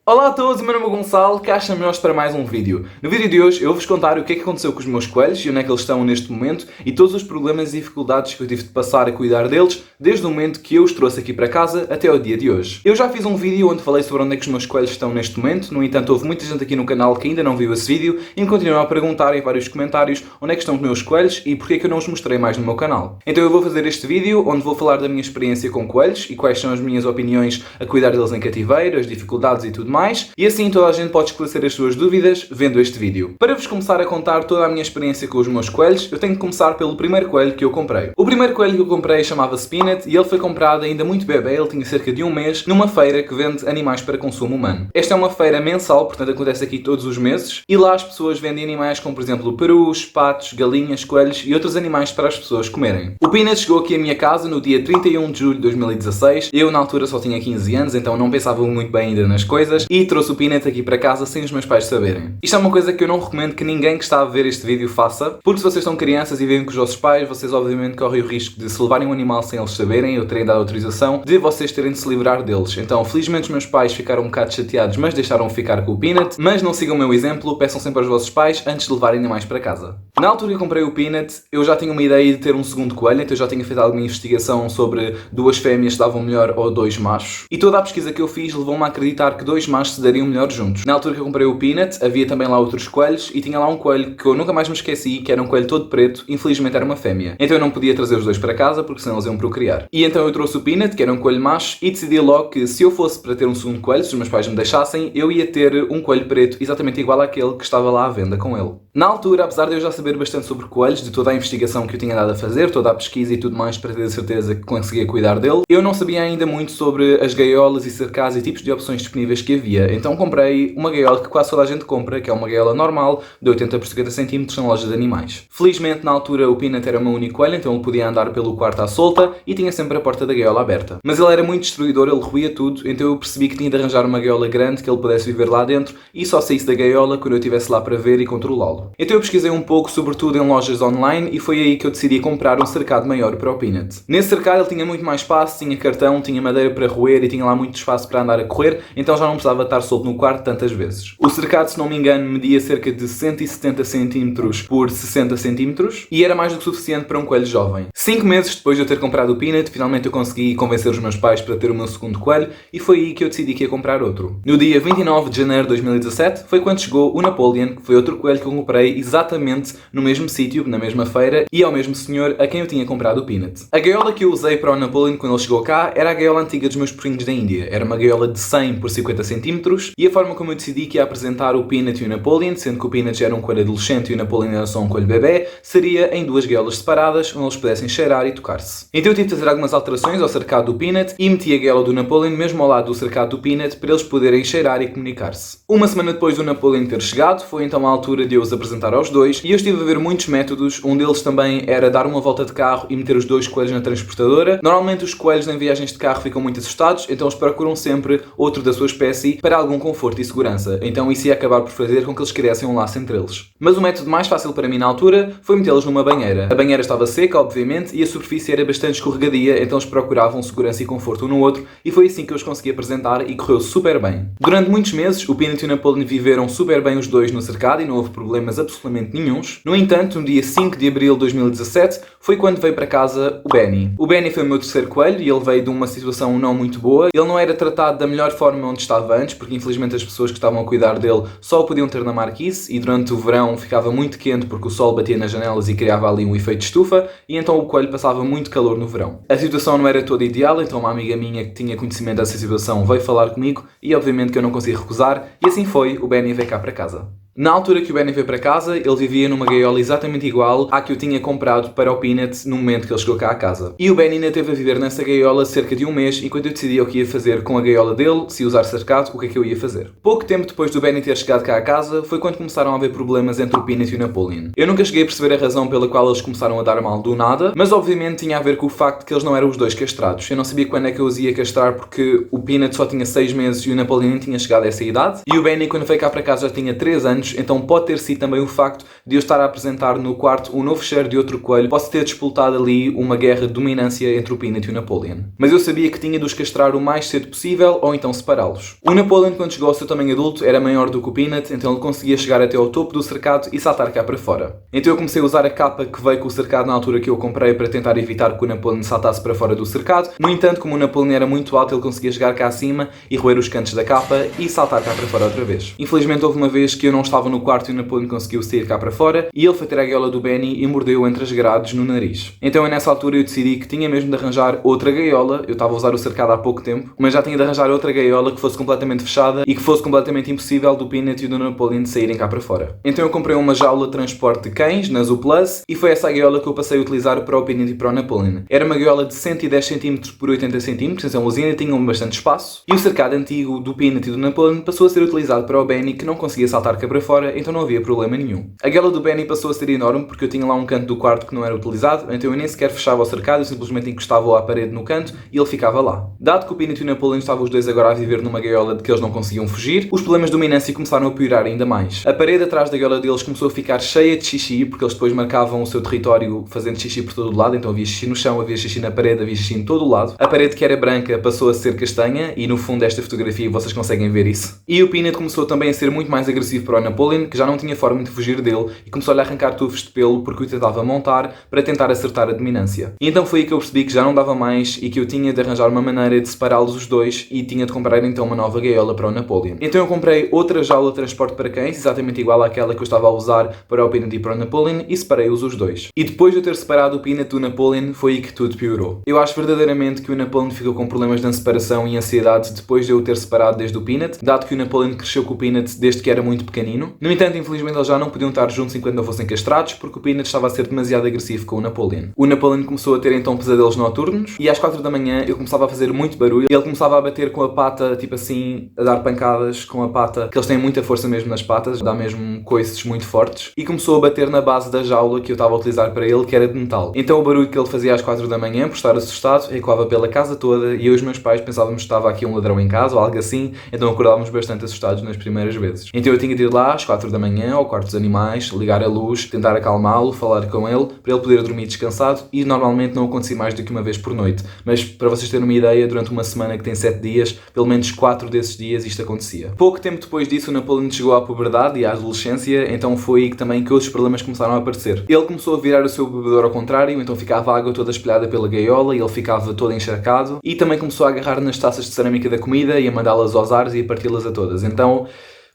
Olá a todos, meu nome é Gonçalo, cá estamos para mais um vídeo. No vídeo de hoje eu vou-vos contar o que é que aconteceu com os meus coelhos e onde é que eles estão neste momento e todos os problemas e dificuldades que eu tive de passar a cuidar deles desde o momento que eu os trouxe aqui para casa até ao dia de hoje. Eu já fiz um vídeo onde falei sobre onde é que os meus coelhos estão neste momento, no entanto houve muita gente aqui no canal que ainda não viu esse vídeo e me continuam a perguntar em vários comentários onde é que estão os meus coelhos e porque é que eu não os mostrei mais no meu canal. Então eu vou fazer este vídeo onde vou falar da minha experiência com coelhos e quais são as minhas opiniões a cuidar deles em cativeiro, as dificuldades e tudo mais, e assim toda a gente pode esclarecer as suas dúvidas vendo este vídeo. Para vos começar a contar toda a minha experiência com os meus coelhos, eu tenho que começar pelo primeiro coelho que eu comprei. O primeiro coelho que eu comprei chamava-se Peanut e ele foi comprado ainda muito bebê, ele tinha cerca de um mês, numa feira que vende animais para consumo humano. Esta é uma feira mensal, portanto acontece aqui todos os meses, e lá as pessoas vendem animais como por exemplo perus, patos, galinhas, coelhos e outros animais para as pessoas comerem. O Peanut chegou aqui à minha casa no dia 31 de julho de 2016, eu na altura só tinha 15 anos, então não pensava muito bem ainda nas coisas, e trouxe o Peanut aqui para casa sem os meus pais saberem. Isto é uma coisa que eu não recomendo que ninguém que está a ver este vídeo faça, porque se vocês são crianças e vivem com os vossos pais, vocês obviamente correm o risco de se levarem um animal sem eles saberem, ou terem dado autorização, de vocês terem de se livrar deles. Então, felizmente os meus pais ficaram um bocado chateados, mas deixaram ficar com o Peanut, mas não sigam o meu exemplo, peçam sempre aos vossos pais antes de levarem animais para casa. Na altura que comprei o Peanut, eu já tinha uma ideia de ter um segundo coelho, então eu já tinha feito alguma investigação sobre duas fêmeas que davam melhor ou dois machos, e toda a pesquisa que eu fiz levou-me a acreditar que dois machos se dariam melhor juntos. Na altura que eu comprei o Peanut, havia também lá outros coelhos e tinha lá um coelho que eu nunca mais me esqueci, que era um coelho todo preto, infelizmente era uma fêmea. Então eu não podia trazer os dois para casa porque senão eles iam procriar. E então eu trouxe o Peanut, que era um coelho macho, e decidi logo que se eu fosse para ter um segundo coelho, se os meus pais me deixassem, eu ia ter um coelho preto exatamente igual àquele que estava lá à venda com ele. Na altura, apesar de eu já saber bastante sobre coelhos, de toda a investigação que eu tinha dado a fazer, toda a pesquisa e tudo mais para ter a certeza que conseguia cuidar dele, eu não sabia ainda muito sobre as gaiolas e cercados e tipos de opções disponíveis que havia. Então comprei uma gaiola que quase toda a gente compra, que é uma gaiola normal de 80 por 50 cm na loja de animais. Felizmente, na altura, o Peanut era o meu único coelho, então ele podia andar pelo quarto à solta e tinha sempre a porta da gaiola aberta. Mas ele era muito destruidor, ele roía tudo, então eu percebi que tinha de arranjar uma gaiola grande que ele pudesse viver lá dentro e só saísse da gaiola quando eu estivesse lá para ver e controlá-lo. Então eu pesquisei um pouco, sobretudo em lojas online, e foi aí que eu decidi comprar um cercado maior para o Peanut. Nesse cercado ele tinha muito mais espaço, tinha cartão, tinha madeira para roer e tinha lá muito espaço para andar a correr, então já não precisava estar solto no quarto tantas vezes. O cercado, se não me engano, media cerca de 170 cm por 60 cm e era mais do que suficiente para um coelho jovem. 5 meses depois de eu ter comprado o Peanut, finalmente eu consegui convencer os meus pais para ter o meu segundo coelho e foi aí que eu decidi que ia comprar outro. No dia 29 de janeiro de 2017 foi quando chegou o Napoleon, que foi outro coelho que eu comprei exatamente no mesmo sítio, na mesma feira, e ao mesmo senhor a quem eu tinha comprado o Peanut. A gaiola que eu usei para o Napoleon quando ele chegou cá era a gaiola antiga dos meus porrinhos da Índia. Era uma gaiola de 100 por 50 cm e a forma como eu decidi que ia apresentar o Peanut e o Napoleon, sendo que o Peanut já era um coelho adolescente e o Napoleon era só um coelho bebê, seria em duas gaiolas separadas onde eles pudessem cheirar e tocar-se. Então eu tive de fazer algumas alterações ao cercado do Peanut e meti a gaiola do Napoleon mesmo ao lado do cercado do Peanut para eles poderem cheirar e comunicar-se. Uma semana depois do Napoleon ter chegado, foi então a altura de eu os apresentar aos dois e eu estive a ver muitos métodos, um deles também era dar uma volta de carro e meter os dois coelhos na transportadora. Normalmente os coelhos em viagens de carro ficam muito assustados, então eles procuram sempre outro da sua espécie para algum conforto e segurança, então isso ia acabar por fazer com que eles criassem um laço entre eles. Mas o método mais fácil para mim na altura foi metê-los numa banheira. A banheira estava seca, obviamente, e a superfície era bastante escorregadia, então eles procuravam segurança e conforto um no outro, e foi assim que eu os consegui apresentar e correu super bem. Durante muitos meses, o Peanut e o Napoleon viveram super bem os dois no cercado e não houve problemas absolutamente nenhuns. No entanto, no dia 5 de abril de 2017, foi quando veio para casa o Benny. O Benny foi o meu terceiro coelho e ele veio de uma situação não muito boa. Ele não era tratado da melhor forma onde estava antes, porque infelizmente as pessoas que estavam a cuidar dele só o podiam ter na marquise e durante o verão ficava muito quente porque o sol batia nas janelas e criava ali um efeito de estufa e então o coelho passava muito calor no verão. A situação não era toda ideal, então uma amiga minha que tinha conhecimento dessa situação veio falar comigo e obviamente que eu não consegui recusar e assim foi, o Benny veio cá para casa. Na altura que o Benny veio para casa, ele vivia numa gaiola exatamente igual à que eu tinha comprado para o Peanut no momento que ele chegou cá à casa. E o Benny ainda teve a viver nessa gaiola cerca de um mês, enquanto eu decidia o que ia fazer com a gaiola dele, se usar cercado, o que é que eu ia fazer. Pouco tempo depois do Benny ter chegado cá à casa, foi quando começaram a haver problemas entre o Peanut e o Napoleon. Eu nunca cheguei a perceber a razão pela qual eles começaram a dar mal do nada, mas obviamente tinha a ver com o facto de que eles não eram os dois castrados. Eu não sabia quando é que eu os ia castrar porque o Peanut só tinha 6 meses e o Napoleon nem tinha chegado a essa idade. E o Benny, quando veio cá para casa, já tinha 3 anos, menos, então pode ter sido também o facto de eu estar a apresentar no quarto um novo cheiro de outro coelho, posso ter disputado ali uma guerra de dominância entre o Peanut e o Napoleon. Mas eu sabia que tinha de os castrar o mais cedo possível ou então separá-los. O Napoleon, quando chegou ao seu tamanho adulto, era maior do que o Peanut, então ele conseguia chegar até ao topo do cercado e saltar cá para fora. Então eu comecei a usar a capa que veio com o cercado na altura que eu comprei para tentar evitar que o Napoleon saltasse para fora do cercado. No entanto, como o Napoleon era muito alto, ele conseguia chegar cá acima e roer os cantos da capa e saltar cá para fora outra vez. Infelizmente houve uma vez que eu não estava no quarto e o Napoleon conseguiu sair cá para fora e ele foi ter a gaiola do Benny e mordeu entre as grades no nariz. Então nessa altura eu decidi que tinha mesmo de arranjar outra gaiola. Eu estava a usar o cercado há pouco tempo, mas já tinha de arranjar outra gaiola que fosse completamente fechada e que fosse completamente impossível do Peanut e do Napoleon de saírem cá para fora. Então eu comprei uma jaula de transporte de cães na Zooplus e foi essa a gaiola que eu passei a utilizar para o Peanut e para o Napoleon. Era uma gaiola de 110 cm por 80 cm, então eles ainda tinham bastante espaço, e o cercado antigo do Peanut e do Napoleon passou a ser utilizado para o Benny, que não conseguia saltar cá para fora, então não havia problema nenhum. A gaiola do Benny passou a ser enorme porque eu tinha lá um canto do quarto que não era utilizado, então eu nem sequer fechava o cercado, eu simplesmente encostava-o à parede no canto e ele ficava lá. Dado que o Peanut e o Napoleon estavam os dois agora a viver numa gaiola de que eles não conseguiam fugir, os problemas de dominância começaram a piorar ainda mais. A parede atrás da gaiola deles começou a ficar cheia de xixi, porque eles depois marcavam o seu território fazendo xixi por todo o lado, então havia xixi no chão, havia xixi na parede, havia xixi em todo o lado. A parede que era branca passou a ser castanha e no fundo desta fotografia vocês conseguem ver isso. E o Peanut começou também a ser muito mais agressivo para o Napoleon, que já não tinha forma de fugir dele, e começou-lhe a arrancar tufos de pelo porque o tentava montar para tentar acertar a dominância. E então foi aí que eu percebi que já não dava mais e que eu tinha de arranjar uma maneira de separá-los os dois e tinha de comprar então uma nova gaiola para o Napoleon. Então eu comprei outra jaula de transporte para cães, exatamente igual àquela que eu estava a usar para o Peanut e para o Napoleon, e separei-os os dois. E depois de eu ter separado o Peanut do Napoleon, foi aí que tudo piorou. Eu acho verdadeiramente que o Napoleon ficou com problemas de separação e ansiedade depois de eu o ter separado desde o Peanut, dado que o Napoleon cresceu com o Peanut desde que era muito pequenino. No entanto, infelizmente eles já não podiam estar juntos enquanto não fossem castrados, porque o Peanut estava a ser demasiado agressivo com o Napoleon. O Napoleon começou a ter então pesadelos noturnos e às 4 da manhã eu começava a fazer muito barulho e ele começava a bater com a pata, tipo assim, a dar pancadas com a pata, que eles têm muita força mesmo nas patas, dá mesmo coices muito fortes, e começou a bater na base da jaula que eu estava a utilizar para ele, que era de metal. Então o barulho que ele fazia às 4 da manhã, por estar assustado, ecoava pela casa toda e eu e os meus pais pensávamos que estava aqui um ladrão em casa ou algo assim, então acordávamos bastante assustados nas primeiras vezes. Então eu tinha de ir lá às 4 da manhã ao quarto dos animais, ligar a luz, tentar acalmá-lo, falar com ele, para ele poder dormir descansado, e normalmente não acontecia mais do que uma vez por noite. Mas para vocês terem uma ideia, durante uma semana que tem 7 dias, pelo menos 4 desses dias isto acontecia. Pouco tempo depois disso o Napoleon chegou à puberdade e à adolescência, então foi aí que também que outros problemas começaram a aparecer. Ele começou a virar o seu bebedouro ao contrário, então ficava a água toda espelhada pela gaiola e ele ficava todo encharcado, e também começou a agarrar nas taças de cerâmica da comida e a mandá-las aos ares e a parti-las a todas. Então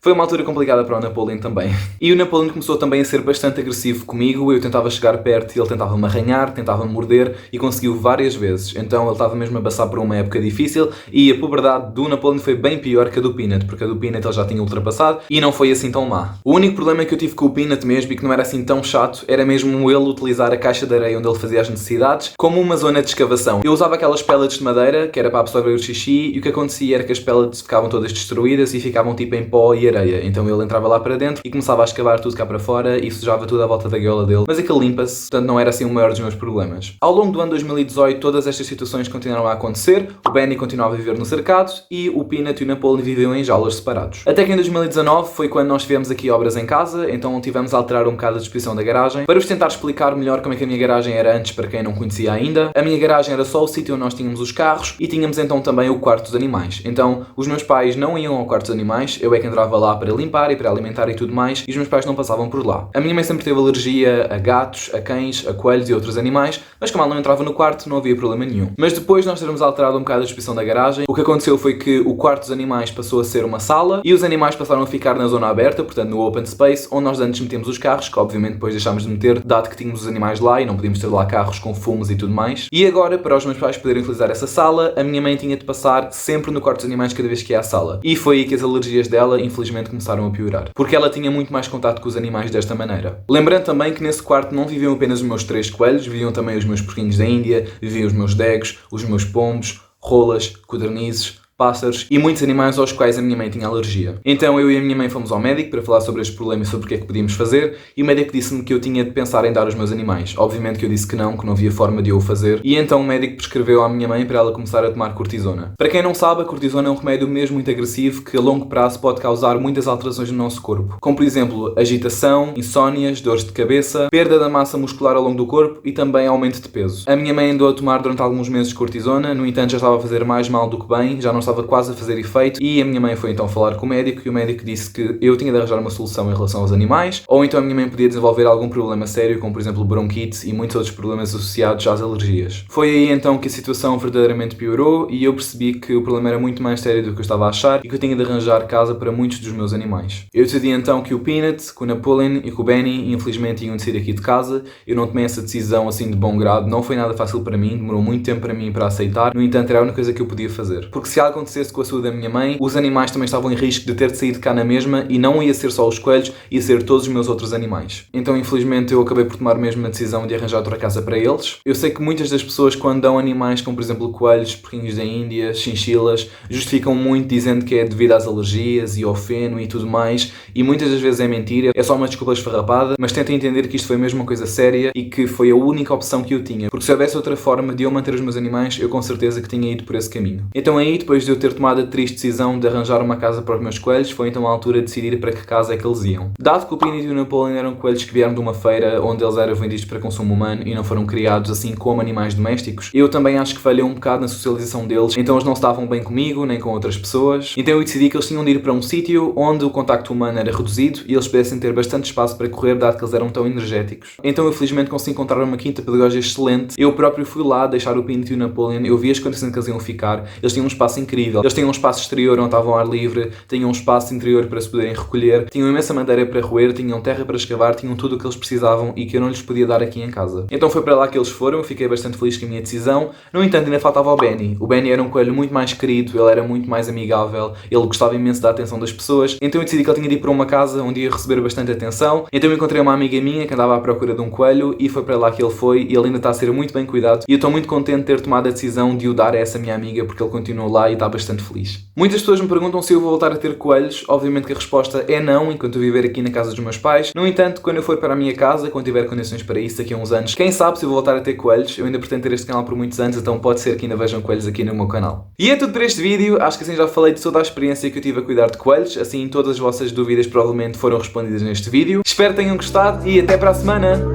foi uma altura complicada para o Napoleon também. E o Napoleon começou também a ser bastante agressivo comigo. Eu tentava chegar perto e ele tentava-me arranhar, tentava-me morder, e conseguiu várias vezes. Então ele estava mesmo a passar por uma época difícil, e a puberdade do Napoleon foi bem pior que a do Peanut, porque a do Peanut ele já tinha ultrapassado e não foi assim tão má. O único problema que eu tive com o Peanut mesmo, e que não era assim tão chato, era mesmo ele utilizar a caixa de areia onde ele fazia as necessidades como uma zona de escavação. Eu usava aquelas pellets de madeira, que era para absorver o xixi, e o que acontecia era que as pellets ficavam todas destruídas e ficavam tipo em pó e areia. Então ele entrava lá para dentro e começava a escavar tudo cá para fora e sujava tudo à volta da gaiola dele. Mas aquilo limpa-se, portanto não era assim o maior dos meus problemas. Ao longo do ano 2018 todas estas situações continuaram a acontecer, o Benny continuava a viver no cercado e o Peanut e o Napoleon viviam em jaulas separados. Até que em 2019 foi quando nós tivemos aqui obras em casa, então tivemos a alterar um bocado a disposição da garagem. Para vos tentar explicar melhor como é que a minha garagem era antes, para quem não conhecia ainda, a minha garagem era só o sítio onde nós tínhamos os carros e tínhamos então também o quarto dos animais. Então os meus pais não iam ao quarto dos animais, eu é que entrava lá para limpar e para alimentar e tudo mais, e os meus pais não passavam por lá. A minha mãe sempre teve alergia a gatos, a cães, a coelhos e outros animais, mas como ela não entrava no quarto, não havia problema nenhum. Mas depois nós termos alterado um bocado a disposição da garagem, o que aconteceu foi que o quarto dos animais passou a ser uma sala e os animais passaram a ficar na zona aberta, portanto no open space, onde nós antes metemos os carros, que obviamente depois deixámos de meter, dado que tínhamos os animais lá e não podíamos ter lá carros com fumos e tudo mais. E agora, para os meus pais poderem utilizar essa sala, a minha mãe tinha de passar sempre no quarto dos animais cada vez que ia à sala. E foi aí que as alergias dela, infelizmente, começaram a piorar, porque ela tinha muito mais contato com os animais desta maneira. Lembrando também que nesse quarto não viviam apenas os meus 3 coelhos, viviam também os meus porquinhos da Índia, viviam os meus degos, os meus pombos, rolas, codornizes, pássaros e muitos animais aos quais a minha mãe tinha alergia. Então eu e a minha mãe fomos ao médico para falar sobre este problema e sobre o que é que podíamos fazer, e o médico disse-me que eu tinha de pensar em dar os meus animais. Obviamente que eu disse que não havia forma de eu o fazer, e então o médico prescreveu à minha mãe para ela começar a tomar cortisona. Para quem não sabe, a cortisona é um remédio mesmo muito agressivo que a longo prazo pode causar muitas alterações no nosso corpo, como por exemplo agitação, insónias, dores de cabeça, perda da massa muscular ao longo do corpo e também aumento de peso. A minha mãe andou a tomar durante alguns meses cortisona, no entanto já estava a fazer mais mal do que bem, já não estava quase a fazer efeito, e a minha mãe foi então falar com o médico, e o médico disse que eu tinha de arranjar uma solução em relação aos animais, ou então a minha mãe podia desenvolver algum problema sério, como por exemplo bronquite e muitos outros problemas associados às alergias. Foi aí então que a situação verdadeiramente piorou, e eu percebi que o problema era muito mais sério do que eu estava a achar e que eu tinha de arranjar casa para muitos dos meus animais. Eu decidi então que o Peanut, que o Napoleon e que o Benny infelizmente iam de sair aqui de casa. Eu não tomei essa decisão assim de bom grado, não foi nada fácil para mim, demorou muito tempo para mim para aceitar, no entanto era a única coisa que eu podia fazer. Porque se algo acontecesse com a saúde da minha mãe, os animais também estavam em risco de ter de sair de cá na mesma, e não ia ser só os coelhos, ia ser todos os meus outros animais. Então infelizmente eu acabei por tomar mesmo a decisão de arranjar outra casa para eles. Eu sei que muitas das pessoas quando dão animais como por exemplo coelhos, porquinhos da Índia, chinchilas, justificam muito dizendo que é devido às alergias e ao feno e tudo mais, e muitas das vezes é mentira, é só uma desculpa esfarrapada, mas tentem entender que isto foi mesmo uma coisa séria e que foi a única opção que eu tinha, porque se houvesse outra forma de eu manter os meus animais, eu com certeza que tinha ido por esse caminho. Então aí, depois de eu ter tomado a triste decisão de arranjar uma casa para os meus coelhos, foi então a altura de decidir para que casa é que eles iam. Dado que o Peanut e o Napoleon eram coelhos que vieram de uma feira onde eles eram vendidos para consumo humano e não foram criados assim como animais domésticos, eu também acho que falhei um bocado na socialização deles, então eles não estavam bem comigo, nem com outras pessoas, então eu decidi que eles tinham de ir para um sítio onde o contacto humano era reduzido e eles pudessem ter bastante espaço para correr, dado que eles eram tão energéticos. Então eu felizmente consegui encontrar uma quinta pedagógica excelente. Eu próprio fui lá deixar o Peanut e o Napoleon, eu vi as condições que eles iam ficar, eles tinham um espaço incrível, eles tinham um espaço exterior onde estavam ao ar livre, tinham um espaço interior para se poderem recolher, tinham imensa madeira para roer, tinham terra para escavar, tinham tudo o que eles precisavam e que eu não lhes podia dar aqui em casa. Então foi para lá que eles foram, eu fiquei bastante feliz com a minha decisão. No entanto ainda faltava o Benny. O Benny era um coelho muito mais querido, ele era muito mais amigável, ele gostava imenso da atenção das pessoas, então eu decidi que ele tinha de ir para uma casa onde ia receber bastante atenção. Então eu encontrei uma amiga minha que andava à procura de um coelho e foi para lá que ele foi, e ele ainda está a ser muito bem cuidado, e eu estou muito contente de ter tomado a decisão de o dar a essa minha amiga, porque ele continuou lá e está bastante feliz. Muitas pessoas me perguntam se eu vou voltar a ter coelhos. Obviamente que a resposta é não, enquanto eu viver aqui na casa dos meus pais. No entanto, quando eu for para a minha casa, quando tiver condições para isso daqui a uns anos, quem sabe se eu vou voltar a ter coelhos. Eu ainda pretendo ter este canal por muitos anos, então pode ser que ainda vejam coelhos aqui no meu canal. E é tudo para este vídeo. Acho que assim já falei de toda a experiência que eu tive a cuidar de coelhos, assim todas as vossas dúvidas provavelmente foram respondidas neste vídeo. Espero que tenham gostado e até para a semana!